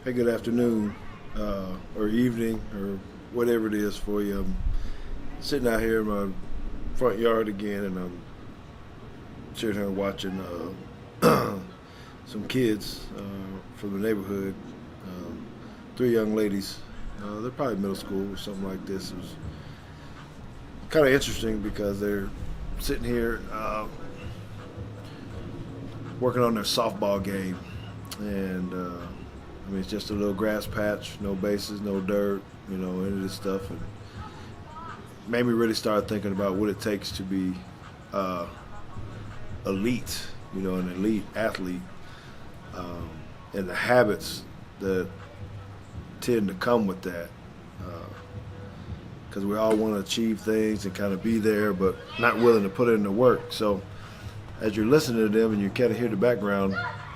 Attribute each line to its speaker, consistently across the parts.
Speaker 1: Hey, good afternoon, or evening, or whatever it is for you. I'm sitting out here in my front yard again, and I'm sitting here watching some kids from the neighborhood. Um, Three young ladies. They're probably middle school or something like this. It was kind of interesting because they're sitting here working on their softball game, and I mean it's just a little grass patch, no bases, no dirt, any of this stuff, and made me really start thinking about what it takes to be uh, elite, an elite athlete, um, and the habits that tend to come with that. Because we all want to achieve things and kind of be there, but not willing to put in the work. So as you're listening to them and you kind of hear the background,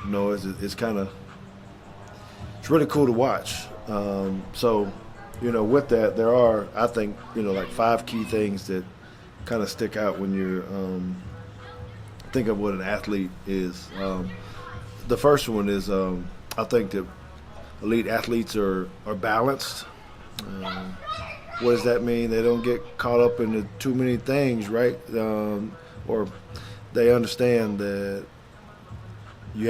Speaker 1: it's kind of it's really cool to watch. With that, there are, I think, like five key things that kind of stick out when you're think of what an athlete is. The first one is I think that elite athletes are balanced. What does that mean? They don't get caught up into too many things, right? Or they understand that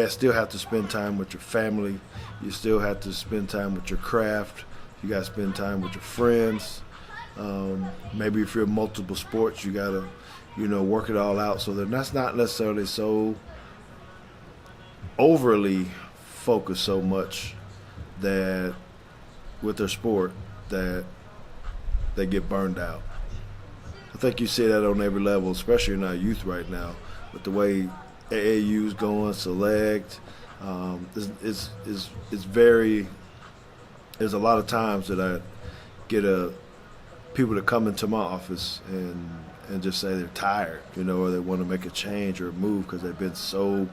Speaker 1: still have to spend time with your family. You still have to spend time with your craft. You got to spend time with your friends. Maybe if you're in multiple sports, you got to, work it all out. So that's not necessarily so overly focused so much that with their sport that they get burned out. I think you see that on every level, especially in our youth right now, with the way AAU's going, select. It's very. There's a lot of times that I get people to come into my office and just say they're tired, or they want to make a change or a move because they've been so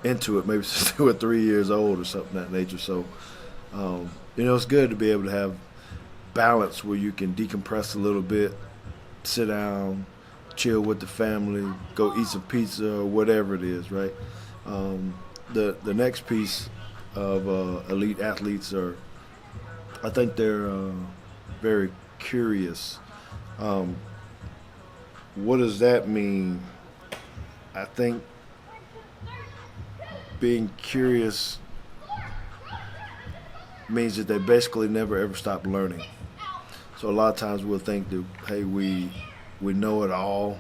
Speaker 1: into it, maybe since they were 3 years old or something of that nature. So, it's good to be able to have balance where you can decompress a little bit, sit down, chill with the family, go eat some pizza or whatever it is, right? The next piece of elite athletes I think they're very curious. What does that mean? I think being curious means that they basically never ever stop learning. So a lot of times we'll think that, hey, we know it all,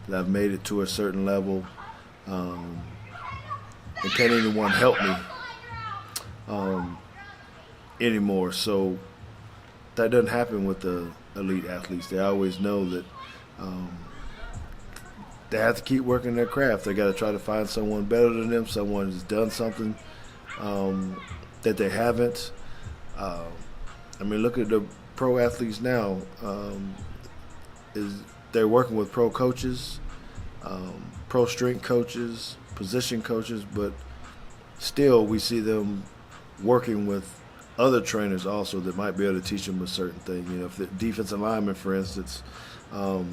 Speaker 1: that I've made it to a certain level, and can't anyone help me anymore. So that doesn't happen with the elite athletes. They always know that they have to keep working their craft. They got to try to find someone better than them, someone who's done something that they haven't. Look at the pro athletes now. Is they're working with pro coaches, pro strength coaches, position coaches, but still we see them working with other trainers also that might be able to teach them a certain thing. If the defensive lineman, for instance, I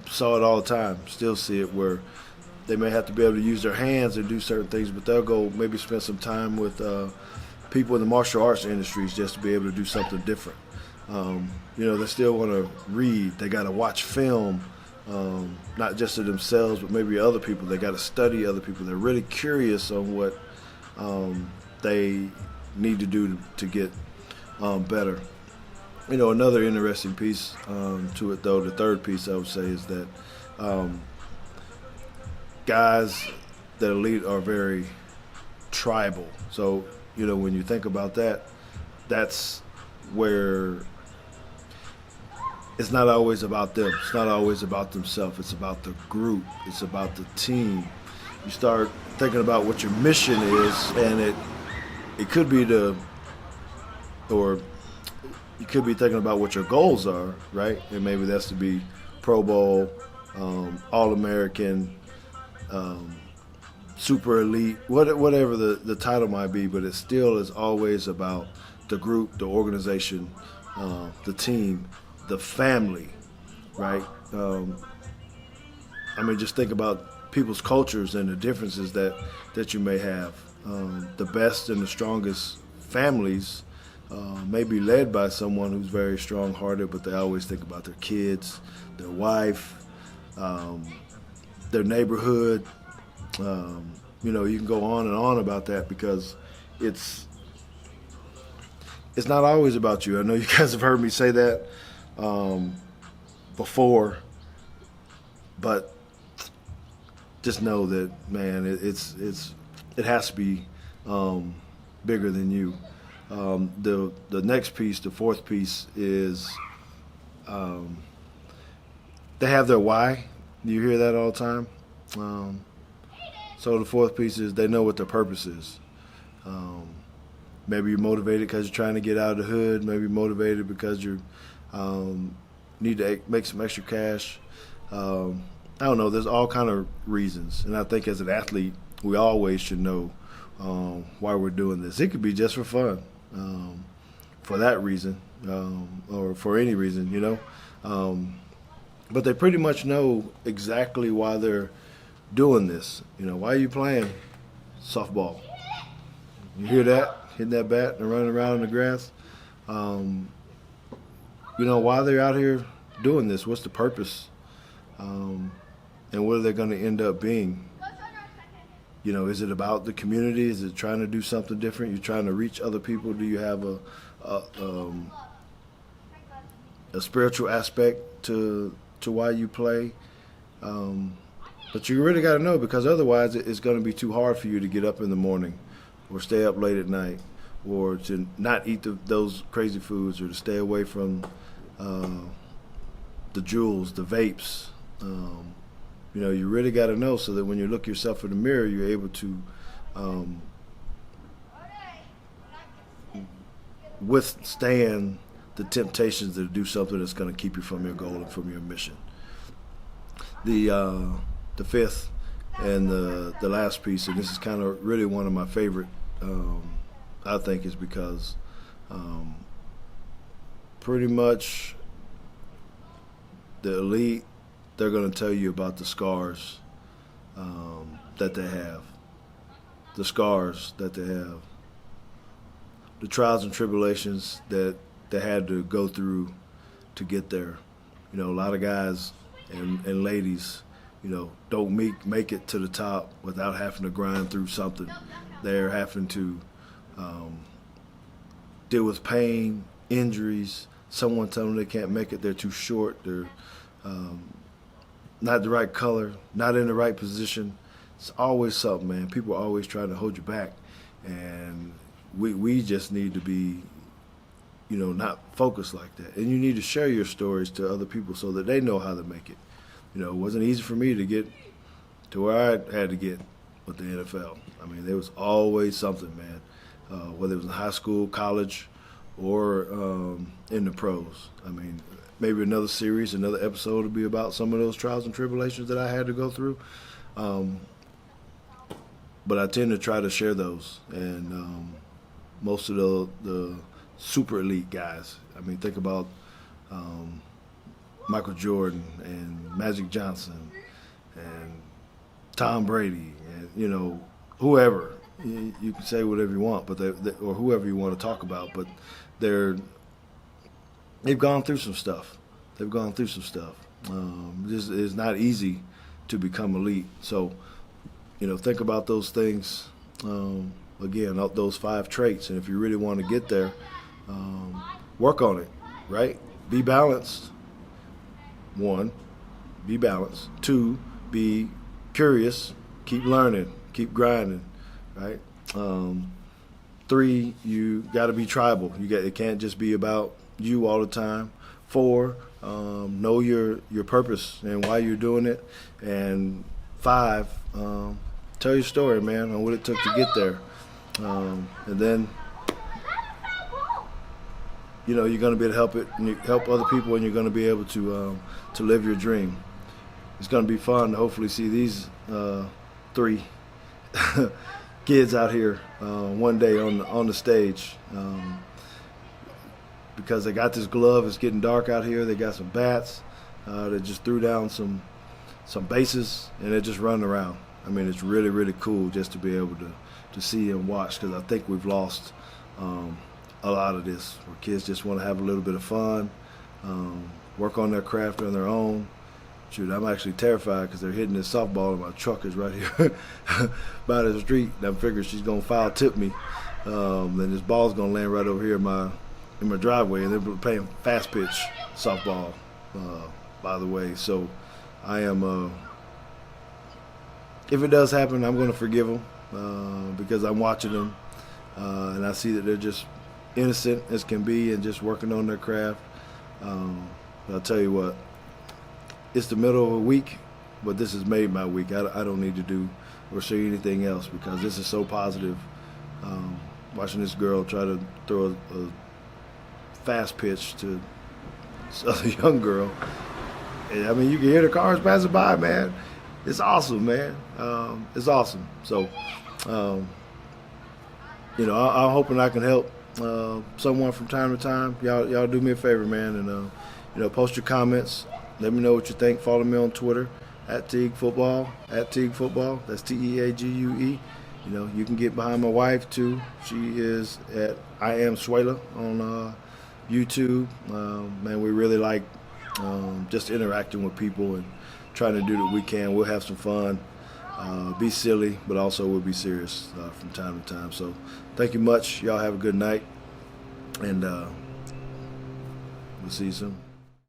Speaker 1: saw it all the time, still see it, where they may have to be able to use their hands and do certain things, but they'll go maybe spend some time with people in the martial arts industries just to be able to do something different. They still want to read. They got to watch film, not just to themselves, but maybe other people. They got to study other people. They're really curious on what they need to do to get better. Another interesting piece to it, though, the third piece I would say is that guys that elite are very tribal. So, when you think about that, that's where it's not always about them. It's not always about themselves. It's about the group. It's about the team. You start thinking about what your mission is, and it could be or you could be thinking about what your goals are, right? And maybe that's to be Pro Bowl, All-American, super elite, whatever the title might be, but it still is always about the group, the organization, the team, the family, right? Just think about people's cultures and the differences that you may have. The best and the strongest families may be led by someone who's very strong-hearted, but they always think about their kids, their wife, their neighborhood. You can go on and on about that because it's not always about you. I know you guys have heard me say that before, but just know that, man, it has to be bigger than you. The next piece, the fourth piece, is they have their why. You hear that all the time. So the fourth piece is they know what their purpose is. Maybe you're motivated because you're trying to get out of the hood. Maybe you're motivated because you need to make some extra cash. I don't know. There's all kind of reasons, and I think as an athlete, we always should know why we're doing this. It could be just for fun, for that reason, or for any reason, But they pretty much know exactly why they're doing this. Why are you playing softball? You hear that? Hitting that bat and running around in the grass. Why they're out here doing this? What's the purpose? And what are they going to end up being? Is it about the community? Is it trying to do something different? You're trying to reach other people? Do you have a spiritual aspect to why you play? But you really got to know, because otherwise it's going to be too hard for you to get up in the morning or stay up late at night, or to not eat those crazy foods, or to stay away from the jewels, the vapes. You really got to know, so that when you look yourself in the mirror, you're able to withstand the temptations to do something that's going to keep you from your goal and from your mission. The fifth and the last piece, and this is kind of really one of my favorite, I think, is because pretty much the elite, they're going to tell you about the scars that they have, the scars that they have, the trials and tribulations that they had to go through to get there. A lot of guys and ladies, don't make it to the top without having to grind through something. They're having to deal with pain, injuries, someone telling them they can't make it, they're too short, they're not the right color, not in the right position. It's always something, man. People are always trying to hold you back, and we just need to be, not focused like that. And you need to share your stories to other people so that they know how to make it. It wasn't easy for me to get to where I had to get with the NFL. I mean, there was always something, man, whether it was in high school, college, or in the pros. I mean, maybe another series, another episode will be about some of those trials and tribulations that I had to go through. But I tend to try to share those. And most of the super elite guys, I mean, think about Michael Jordan and Magic Johnson and Tom Brady and, whoever. You can say whatever you want, but or whoever you want to talk about, but they've gone through some stuff. It's not easy to become elite. So, think about those things. Again, those 5 traits. And if you really want to get there, work on it, right? Be balanced. 1, be balanced. 2, be curious. Keep learning. Keep grinding, right? 3, you got to be tribal. It can't just be about you all the time. 4, know your purpose and why you're doing it. And 5, tell your story, man, on what it took to get there. And then, you're going to be able to help it, and help other people, and you're going to be able to live your dream. It's going to be fun to hopefully see these 3 kids out here one day on the stage, because they got this glove. It's getting dark out here. They got some bats. They just threw down some bases, and they're just running around. I mean, it's really, really cool just to be able to see and watch, because I think we've lost a lot of this, where kids just want to have a little bit of fun, work on their craft on their own. Shoot, I'm actually terrified because they're hitting this softball and my truck is right here by the street. And I figure she's gonna foul tip me, and this ball's gonna land right over here in my driveway. And they're playing fast pitch softball, by the way. So I am. If it does happen, I'm gonna forgive them because I'm watching them and I see that they're just innocent as can be and just working on their craft. I'll tell you what. It's the middle of a week, but this has made my week. I don't need to do or say anything else because this is so positive. Watching this girl try to throw a fast pitch to a young girl. And, I mean, you can hear the cars passing by, man. It's awesome, man. It's awesome. So, I'm hoping I can help someone from time to time. Y'all do me a favor, man, and post your comments. Let me know what you think. Follow me on Twitter @Teague Football, @Teague Football. That's TEAGUE. You can get behind my wife too. She is at I Am Suela on YouTube. Man, we really like just interacting with people and trying to do what we can. We'll have some fun, be silly, but also we'll be serious from time to time. So thank you much. Y'all have a good night, and we'll see you soon.